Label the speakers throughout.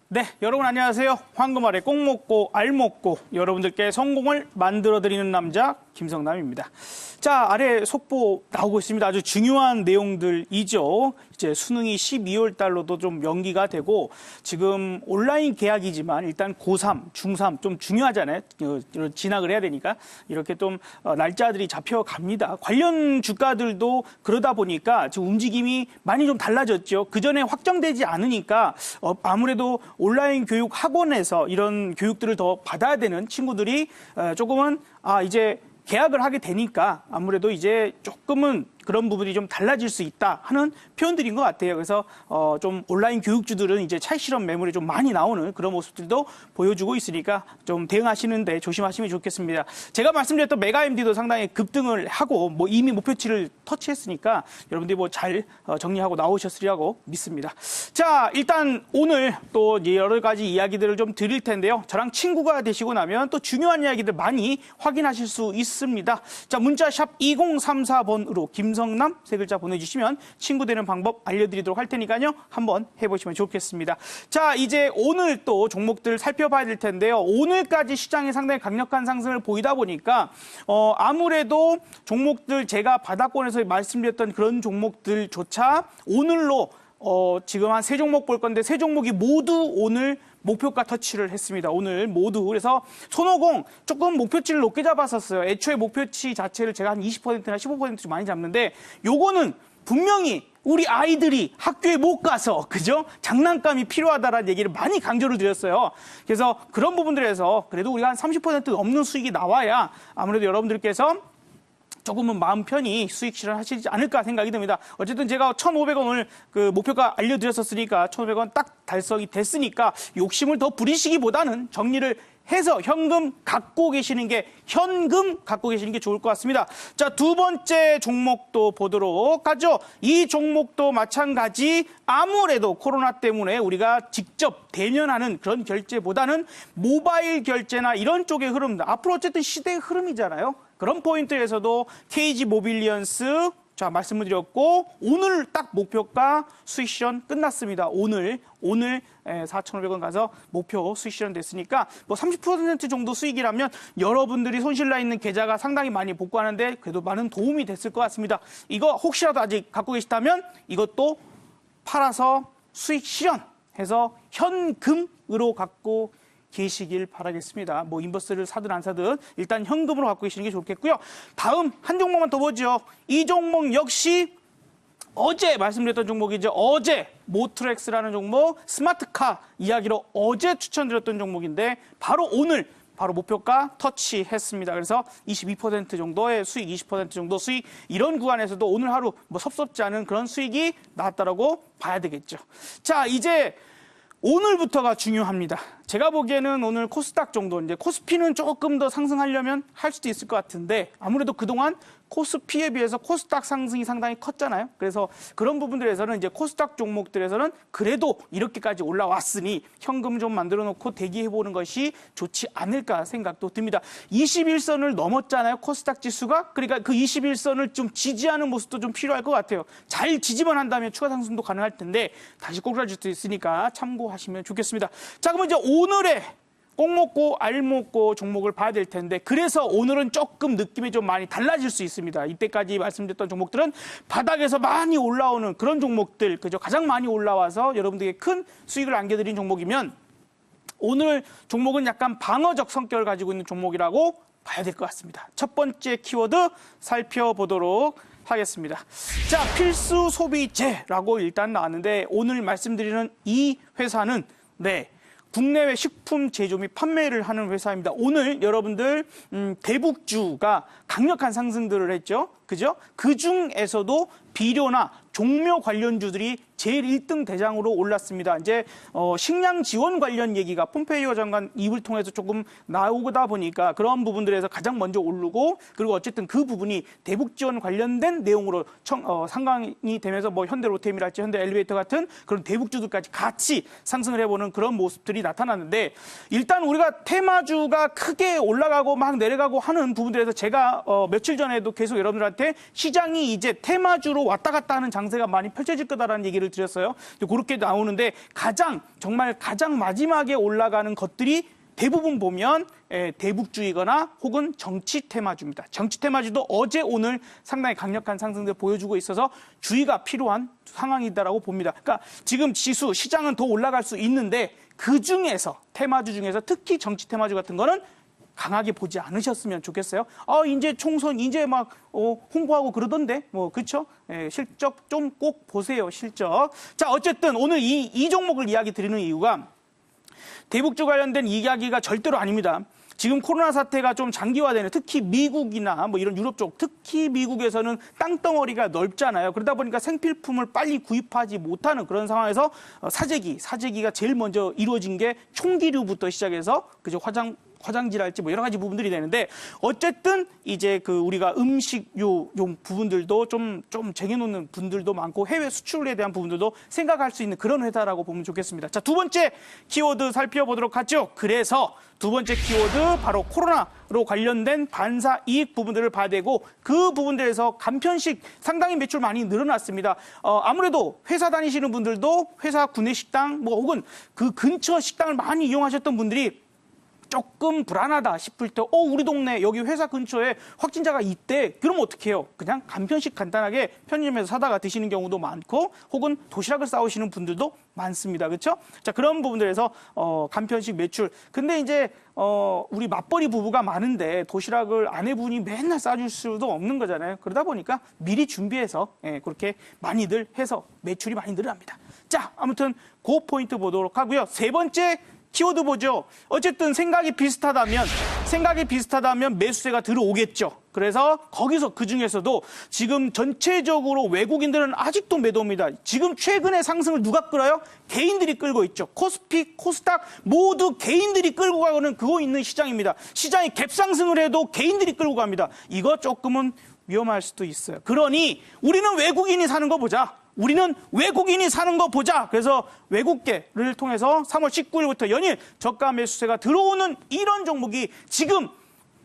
Speaker 1: 네, 여러분 안녕하세요. 황금알에 꼭 먹고 알 먹고 여러분들께 성공을 만들어드리는 남자 김성남입니다. 자, 아래 속보 나오고 있습니다. 아주 중요한 내용들이죠. 이제 수능이 12월 달로도 좀 연기가 되고 지금 온라인 개학이지만 일단 고3, 중3 좀 중요하잖아요. 진학을 해야 되니까 이렇게 좀 날짜들이 잡혀갑니다. 관련 주가들도 그러다 보니까 지금 움직임이 많이 좀 달라졌죠. 그전에 확정되지 않으니까 아무래도 온라인 교육 학원에서 이런 교육들을 더 받아야 되는 친구들이 조금은 이제 계약을 하게 되니까 아무래도 이제 조금은 그런 부분이 좀 달라질 수 있다 하는 표현들인 것 같아요. 그래서 좀 온라인 교육주들은 이제 차익 실험 매물이 좀 많이 나오는 그런 모습들도 보여주고 있으니까 좀 대응하시는데 조심하시면 좋겠습니다. 제가 말씀드렸던 메가MD도 상당히 급등을 하고 뭐 이미 목표치를 터치했으니까 여러분들이 뭐 잘 정리하고 나오셨으리라고 믿습니다. 자, 일단 오늘 또 여러 가지 이야기들을 좀 드릴 텐데요. 저랑 친구가 되시고 나면 또 중요한 이야기들 많이 확인하실 수 있습니다. 자, 문자 샵 2034번으로 김성남 세 글자 보내주시면 친구 되는 방법 알려드리도록 할 테니까요. 한번 해보시면 좋겠습니다. 자, 이제 오늘 또 종목들 살펴봐야 될 텐데요. 오늘까지 시장이 상당히 강력한 상승을 보이다 보니까 아무래도 종목들 제가 바닥권에서 말씀드렸던 그런 종목들조차 오늘로 지금 한 3종목 볼 건데 3종목이 모두 오늘 목표가 터치를 했습니다. 오늘 모두. 그래서 손오공 조금 목표치를 높게 잡았었어요. 애초에 목표치 자체를 제가 한 20%나 15% 많이 잡는데 요거는 분명히 우리 아이들이 학교에 못 가서 그죠? 장난감이 필요하다라는 얘기를 많이 강조를 드렸어요. 그래서 그런 부분들에서 그래도 우리가 한 30% 넘는 수익이 나와야 아무래도 여러분들께서 조금은 마음 편히 수익 실현하시지 않을까 생각이 듭니다. 어쨌든 제가 1,500원을 그 목표가 알려드렸었으니까 1,500원 딱 달성이 됐으니까 욕심을 더 부리시기보다는 정리를 해서 현금 갖고 계시는 게 좋을 것 같습니다. 자, 두 번째 종목도 보도록 하죠. 이 종목도 마찬가지 아무래도 코로나 때문에 우리가 직접 대면하는 그런 결제보다는 모바일 결제나 이런 쪽의 흐름, 앞으로 어쨌든 시대의 흐름이잖아요. 그런 포인트에서도 KG 모빌리언스 자, 말씀을 드렸고 오늘 딱 목표가 수익 실현 끝났습니다. 오늘 4,500원 가서 목표 수익 실현 됐으니까 뭐 30% 정도 수익이라면 여러분들이 손실나 있는 계좌가 상당히 많이 복구하는데 그래도 많은 도움이 됐을 것 같습니다. 이거 혹시라도 아직 갖고 계시다면 이것도 팔아서 수익 실현해서 현금으로 갖고 계시길 바라겠습니다. 뭐 인버스를 사든 안 사든 일단 현금으로 갖고 계시는 게 좋겠고요. 다음 한 종목만 더 보죠. 이 종목 역시 어제 말씀드렸던 종목이죠. 어제 모트렉스라는 종목 스마트카 이야기로 어제 추천드렸던 종목인데 바로 오늘 목표가 터치했습니다. 그래서 22% 정도의 수익, 20% 정도 수익 이런 구간에서도 오늘 하루 뭐 섭섭지 않은 그런 수익이 나왔다라고 봐야 되겠죠. 자, 이제 오늘부터가 중요합니다. 제가 보기에는 오늘 코스닥 정도, 이제 코스피는 조금 더 상승하려면 할 수도 있을 것 같은데 아무래도 그동안 코스피에 비해서 코스닥 상승이 상당히 컸잖아요. 그래서 그런 부분들에서는 이제 코스닥 종목들에서는 그래도 이렇게까지 올라왔으니 현금 좀 만들어 놓고 대기해보는 것이 좋지 않을까 생각도 듭니다. 21선을 넘었잖아요. 코스닥 지수가. 그러니까 그 21선을 좀 지지하는 모습도 좀 필요할 것 같아요. 잘 지지만 한다면 추가 상승도 가능할 텐데 다시 꼬꾸라질 수도 있으니까 참고하시면 좋겠습니다. 자, 그럼 이제 오늘의 꼭 먹고 알 먹고 종목을 봐야 될 텐데 그래서 오늘은 조금 느낌이 좀 많이 달라질 수 있습니다. 이때까지 말씀드렸던 종목들은 바닥에서 많이 올라오는 그런 종목들, 그죠? 가장 많이 올라와서 여러분들에게 큰 수익을 안겨드린 종목이면 오늘 종목은 약간 방어적 성격을 가지고 있는 종목이라고 봐야 될 것 같습니다. 첫 번째 키워드 살펴보도록 하겠습니다. 자, 필수 소비재라고 일단 나왔는데 오늘 말씀드리는 이 회사는 국내외 식품 제조 및 판매를 하는 회사입니다. 오늘 여러분들 대북주가 강력한 상승들을 했죠. 그죠? 그 중에서도 비료나 종묘 관련주들이 제일 1등 대장으로 올랐습니다. 이제 식량 지원 관련 얘기가 폼페이오 장관 입을 통해서 조금 나오다 보니까 그런 부분들에서 가장 먼저 오르고 그리고 어쨌든 그 부분이 대북 지원 관련된 내용으로 상강이 되면서 뭐 현대 로템이랄지 현대 엘리베이터 같은 그런 대북주들까지 같이 상승을 해보는 그런 모습들이 나타났는데 일단 우리가 테마주가 크게 올라가고 막 내려가고 하는 부분들에서 제가 며칠 전에도 계속 여러분들한테 시장이 이제 테마주로 왔다 갔다 하는 장세가 많이 펼쳐질 거다라는 얘기를 말씀을 드렸어요. 그렇게 나오는데 정말 가장 마지막에 올라가는 것들이 대부분 보면 대북주의거나 혹은 정치 테마주입니다. 정치 테마주도 어제 오늘 상당히 강력한 상승을 보여주고 있어서 주의가 필요한 상황이다라고 봅니다. 그러니까 지금 지수 시장은 더 올라갈 수 있는데 그 중에서 테마주 중에서 특히 정치 테마주 같은 거는 강하게 보지 않으셨으면 좋겠어요. 이제 총선 이제 막 홍보하고 그러던데 그렇죠? 실적 좀 꼭 보세요. 실적. 자, 어쨌든 오늘 이 종목을 이야기 드리는 이유가 대북주 관련된 이야기가 절대로 아닙니다. 지금 코로나 사태가 좀 장기화되는 특히 미국이나 이런 유럽 쪽 특히 미국에서는 땅덩어리가 넓잖아요. 그러다 보니까 생필품을 빨리 구입하지 못하는 그런 상황에서 사재기가 제일 먼저 이루어진 게 총기류부터 시작해서 그죠 화장지랄지 여러 가지 부분들이 되는데 어쨌든 이제 우리가 음식요 부분들도 좀 쟁여놓는 분들도 많고 해외 수출에 대한 부분들도 생각할 수 있는 그런 회사라고 보면 좋겠습니다. 자, 두 번째 키워드 살펴보도록 하죠. 그래서 두 번째 키워드 바로 코로나로 관련된 반사 이익 부분들을 봐야 되고 그 부분들에서 간편식 상당히 매출 많이 늘어났습니다. 아무래도 회사 다니시는 분들도 회사 구내식당 혹은 그 근처 식당을 많이 이용하셨던 분들이 조금 불안하다 싶을 때 우리 동네 여기 회사 근처에 확진자가 있대. 그럼 어떻게 해요? 그냥 간편식 간단하게 편의점에서 사다가 드시는 경우도 많고 혹은 도시락을 싸오시는 분들도 많습니다. 그렇죠? 자, 그런 부분들에서 간편식 매출. 근데 이제 우리 맞벌이 부부가 많은데 도시락을 아내분이 맨날 싸줄 수도 없는 거잖아요. 그러다 보니까 미리 준비해서 그렇게 많이들 해서 매출이 많이 늘어납니다. 자, 아무튼 그 포인트 보도록 하고요. 세 번째 키워드 보죠. 어쨌든 생각이 비슷하다면 매수세가 들어오겠죠. 그래서 거기서 그중에서도 지금 전체적으로 외국인들은 아직도 매도입니다. 지금 최근에 상승을 누가 끌어요? 개인들이 끌고 있죠. 코스피, 코스닥 모두 개인들이 끌고 가고는 그거 있는 시장입니다. 시장이 갭상승을 해도 개인들이 끌고 갑니다. 이거 조금은 위험할 수도 있어요. 그러니 우리는 외국인이 사는 거 보자. 그래서 외국계를 통해서 3월 19일부터 연일 저가 매수세가 들어오는 이런 종목이 지금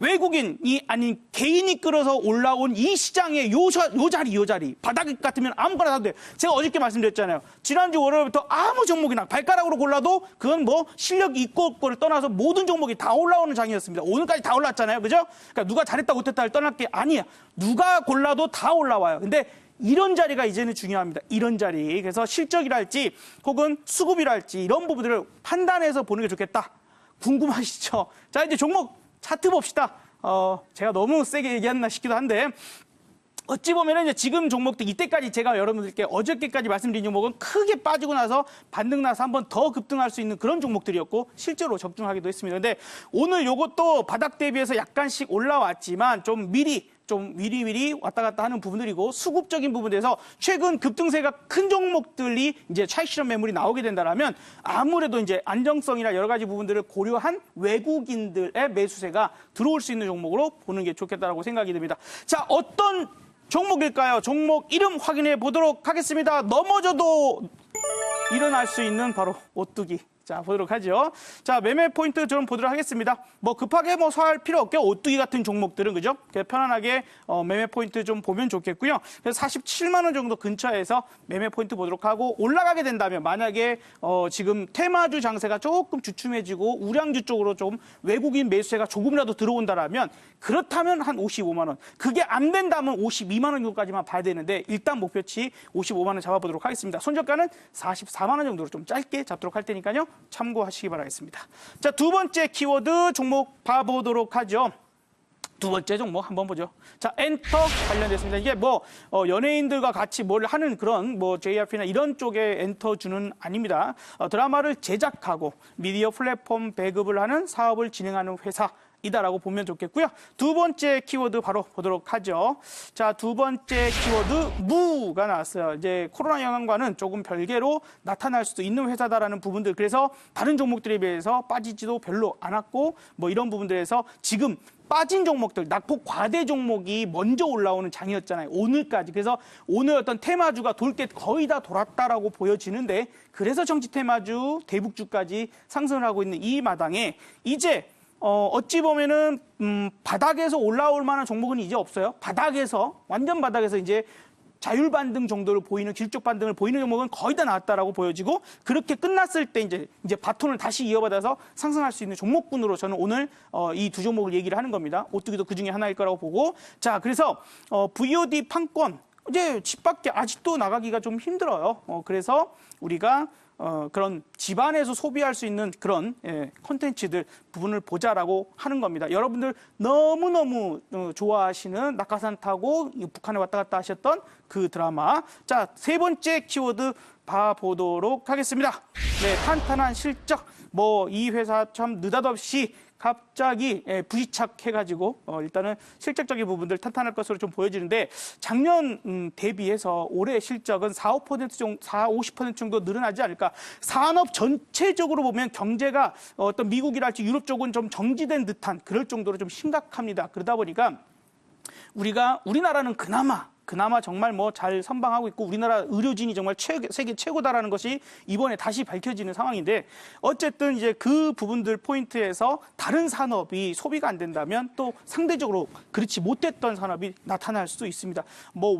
Speaker 1: 외국인이 아닌 개인이 끌어서 올라온 이 시장의 요 자리 바닥 같으면 아무거나 사도 돼요. 제가 어저께 말씀드렸잖아요. 지난주 월요일부터 아무 종목이나 발가락으로 골라도 그건 실력 있고 없고를 떠나서 모든 종목이 다 올라오는 장이었습니다. 오늘까지 다 올랐잖아요. 그죠? 그러니까 누가 잘했다 못했다를 떠날 게 아니에요. 누가 골라도 다 올라와요. 근데 이런 자리가 이제는 중요합니다. 이런 자리. 그래서 실적이랄지 혹은 수급이랄지 이런 부분들을 판단해서 보는 게 좋겠다. 궁금하시죠? 자, 이제 종목 차트 봅시다. 제가 너무 세게 얘기했나 싶기도 한데 어찌 보면은 이제 지금 종목들 이때까지 제가 여러분들께 어저께까지 말씀드린 종목은 크게 빠지고 나서 반등 나서 한번 더 급등할 수 있는 그런 종목들이었고 실제로 적중하기도 했습니다. 근데 오늘 요것도 바닥 대비해서 약간씩 올라왔지만 좀 미리 왔다 갔다 하는 부분들이고 수급적인 부분에서 최근 급등세가 큰 종목들이 이제 차익 실현 매물이 나오게 된다라면 아무래도 이제 안정성이나 여러 가지 부분들을 고려한 외국인들의 매수세가 들어올 수 있는 종목으로 보는 게 좋겠다라고 생각이 듭니다. 자, 어떤 종목일까요? 종목 이름 확인해 보도록 하겠습니다. 넘어져도 일어날 수 있는 바로 오뚜기. 자, 보도록 하죠. 자, 매매 포인트 좀 보도록 하겠습니다. 급하게 서할 필요 없게 오뚜기 같은 종목들은 그죠? 편안하게 매매 포인트 좀 보면 좋겠고요. 그래서 47만 원 정도 근처에서 매매 포인트 보도록 하고 올라가게 된다면 만약에 지금 테마주 장세가 조금 주춤해지고 우량주 쪽으로 좀 외국인 매수세가 조금이라도 들어온다라면 그렇다면 한 55만 원. 그게 안 된다면 52만 원 정도까지만 봐야 되는데 일단 목표치 55만 원 잡아보도록 하겠습니다. 손절가는 44만 원 정도로 좀 짧게 잡도록 할 테니까요. 참고하시기 바라겠습니다. 자, 두 번째 키워드 종목 봐보도록 하죠. 두 번째 종목 한번 보죠. 자, 엔터 관련됐습니다. 이게 연예인들과 같이 뭘 하는 그런 JRP나 이런 쪽의 엔터주는 아닙니다. 드라마를 제작하고 미디어 플랫폼 배급을 하는 사업을 진행하는 회사이다라고 보면 좋겠고요. 두 번째 키워드 바로 보도록 하죠. 자, 두 번째 키워드 무가 나왔어요. 이제 코로나 영향과는 조금 별개로 나타날 수도 있는 회사다라는 부분들. 그래서 다른 종목들에 비해서 빠지지도 별로 않았고 이런 부분들에서 지금 빠진 종목들, 낙폭 과대 종목이 먼저 올라오는 장이었잖아요. 오늘까지. 그래서 오늘 어떤 테마주가 돌 게 거의 다 돌았다라고 보여지는데 그래서 정치 테마주, 대북주까지 상승을 하고 있는 이 마당에 이제 어찌 보면은 바닥에서 올라올 만한 종목은 이제 없어요. 완전 바닥에서 이제 자율 반등 정도를 보이는 기술적 반등을 보이는 종목은 거의 다 나왔다라고 보여지고 그렇게 끝났을 때 이제 바톤을 다시 이어받아서 상승할 수 있는 종목군으로 저는 오늘 이 두 종목을 얘기를 하는 겁니다. 오뚜기도 그 중에 하나일 거라고 보고 자 그래서 VOD 판권 이제 집 밖에 아직도 나가기가 좀 힘들어요. 그래서 우리가 그런 집안에서 소비할 수 있는 그런 콘텐츠들 부분을 보자라고 하는 겁니다. 여러분들 너무너무 좋아하시는 낙하산 타고 북한에 왔다 갔다 하셨던 그 드라마. 자, 세 번째 키워드 봐보도록 하겠습니다. 네, 탄탄한 실적. 이 회사 참 느닷없이 갑자기 부시착해가지고 일단은 실적적인 부분들 탄탄할 것으로 좀 보여지는데 작년 대비해서 올해 실적은 4-5% 정도, 40-50% 정도 늘어나지 않을까. 산업 전체적으로 보면 경제가 어떤 미국이랄지 유럽 쪽은 좀 정지된 듯한 그럴 정도로 좀 심각합니다. 그러다 보니까 우리나라는 그나마 정말 잘 선방하고 있고 우리나라 의료진이 정말 세계 최고다라는 것이 이번에 다시 밝혀지는 상황인데 어쨌든 이제 그 부분들 포인트에서 다른 산업이 소비가 안 된다면 또 상대적으로 그렇지 못했던 산업이 나타날 수도 있습니다.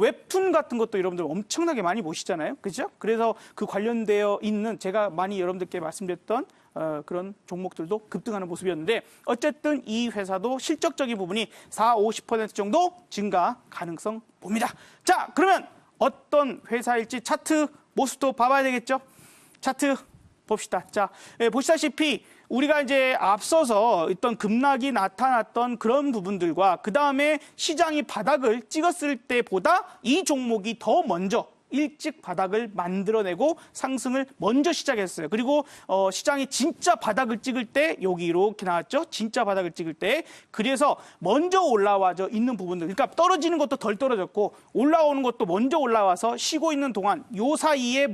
Speaker 1: 웹툰 같은 것도 여러분들 엄청나게 많이 보시잖아요. 그죠? 그래서 그 관련되어 있는 제가 많이 여러분들께 말씀드렸던 그런 종목들도 급등하는 모습이었는데 어쨌든 이 회사도 실적적인 부분이 4-50% 정도 증가 가능성 봅니다. 자, 그러면 어떤 회사일지 차트 모습도 봐봐야 되겠죠? 차트 봅시다. 자, 보시다시피 우리가 이제 앞서서 어떤 급락이 나타났던 그런 부분들과 그 다음에 시장이 바닥을 찍었을 때보다 이 종목이 더 먼저 일찍 바닥을 만들어내고 상승을 먼저 시작했어요. 그리고 시장이 진짜 바닥을 찍을 때 여기 이렇게 나왔죠. 진짜 바닥을 찍을 때. 그래서 먼저 올라와져 있는 부분들. 그러니까 떨어지는 것도 덜 떨어졌고 올라오는 것도 먼저 올라와서 쉬고 있는 동안 요 사이에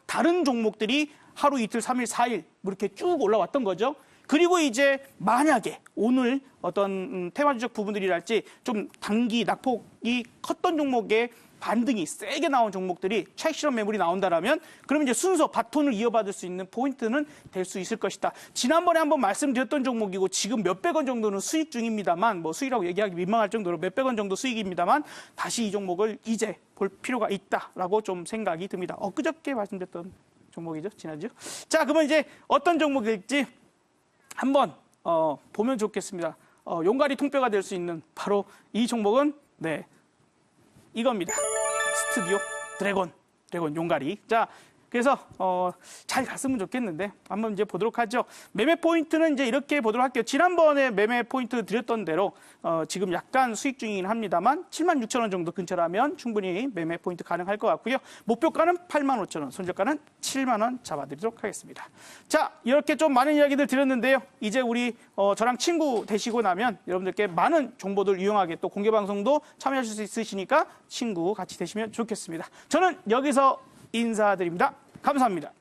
Speaker 1: 다른 종목들이 하루 이틀 3일 4일 이렇게 쭉 올라왔던 거죠. 그리고 이제 만약에 오늘 어떤 테마주적 부분들이랄지 좀 단기 낙폭이 컸던 종목에 반등이 세게 나온 종목들이 차익 실현 매물이 나온다라면 그러면 이제 순서 바톤을 이어받을 수 있는 포인트는 될 수 있을 것이다. 지난번에 한번 말씀드렸던 종목이고 지금 몇백 원 정도는 수익 중입니다만 수익이라고 얘기하기 민망할 정도로 몇백 원 정도 수익입니다만 다시 이 종목을 이제 볼 필요가 있다라고 좀 생각이 듭니다. 엊그저께 말씀드렸던 종목이죠. 지난주. 자, 그러면 이제 어떤 종목일지 한번 보면 좋겠습니다. 용가리 통뼈가 될 수 있는 바로 이 종목은 이겁니다. 스튜디오 드래곤 용가리. 자, 그래서 잘 갔으면 좋겠는데 한번 이제 보도록 하죠. 매매 포인트는 이제 이렇게 보도록 할게요. 지난번에 매매 포인트 드렸던 대로 지금 약간 수익 중이긴 합니다만 76,000원 정도 근처라면 충분히 매매 포인트 가능할 것 같고요. 목표가는 85,000원, 손절가는 7만원 잡아드리도록 하겠습니다. 자, 이렇게 좀 많은 이야기들 드렸는데요. 이제 우리 저랑 친구 되시고 나면 여러분들께 많은 정보들 유용하게 또 공개 방송도 참여하실 수 있으시니까 친구 같이 되시면 좋겠습니다. 저는 여기서 인사드립니다. 감사합니다.